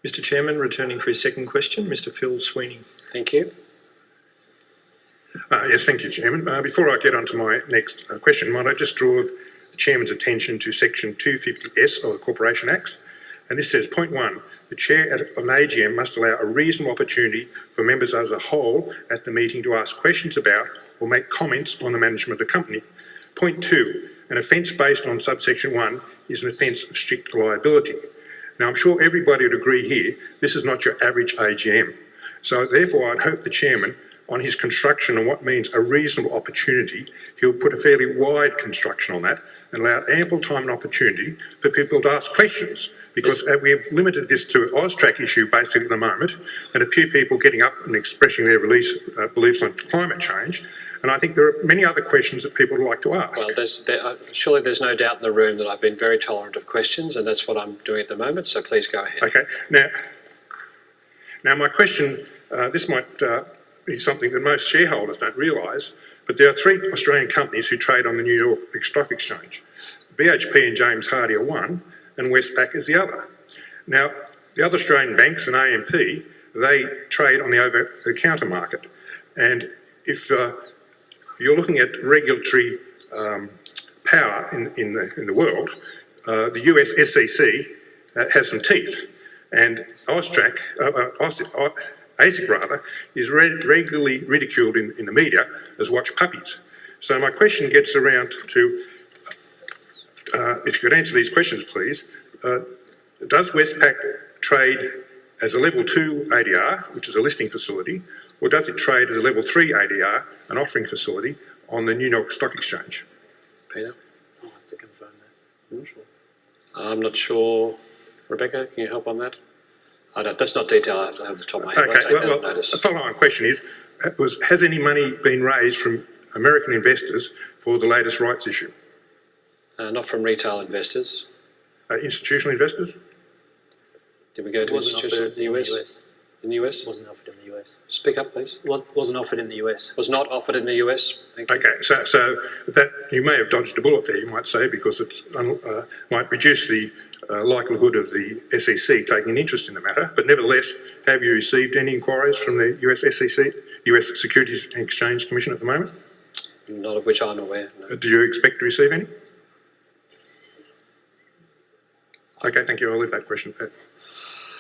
Mr Chairman, returning for his second question, Mr Phil Sweeney. Thank you. Yes, thank you, Chairman. Before I get on to my next question, might I just draw the Chairman's attention to Section 250S of the Corporation Acts? And this says, point 1, the Chair of an AGM must allow a reasonable opportunity for members as a whole at the meeting to ask questions about or make comments on the management of the company. Point 2, an offence based on subsection 1 is an offence of strict liability. Now, I'm sure everybody would agree here, this is not your average AGM. So therefore, I'd hope the Chairman, on his construction on what means a reasonable opportunity, he'll put a fairly wide construction on that and allow ample time and opportunity for people to ask questions, because we have limited this to an AUSTRAC issue basically at the moment, and a few people getting up and expressing their beliefs on climate change. And I think there are many other questions that people would like to ask. Well, surely there's no doubt in the room that I've been very tolerant of questions, and that's what I'm doing at the moment, so please go ahead. Okay. Now my question, this might be something that most shareholders don't realise, but there are 3 Australian companies who trade on the New York Stock Exchange. BHP and James Hardie are one, and Westpac is the other. Now, the other Australian banks and AMP, they trade on the over-the-counter market. And if you're looking at regulatory power in the world, the US SEC has some teeth. And AUSTRAC, ASIC rather, is regularly ridiculed in the media as watch puppies. So my question gets around to, if you could answer these questions please, does Westpac trade as a level 2 ADR, which is a listing facility, or does it trade as a level 3 ADR, an offering facility, on the New York Stock Exchange? Peter? I'll have to confirm that. I'm not sure. I'm not sure. Rebecca, can you help on that? That's not detail I have to have the top of my head. Okay, well, the follow-on question is, has any money been raised from American investors for the latest rights issue? Not from retail investors. Institutional investors? Did we go to institutional in the US? In the US? Wasn't offered in the US. Speak up, please. Wasn't offered in the US. Was not offered in the US. Thank you. Okay, so that you may have dodged a bullet there, you might say, because it might reduce the likelihood of the SEC taking an interest in the matter. But nevertheless, have you received any inquiries from the US SEC, US Securities and Exchange Commission at the moment? Not of which I'm aware, no. Do you expect to receive any? Okay, thank you. I'll leave that question at that.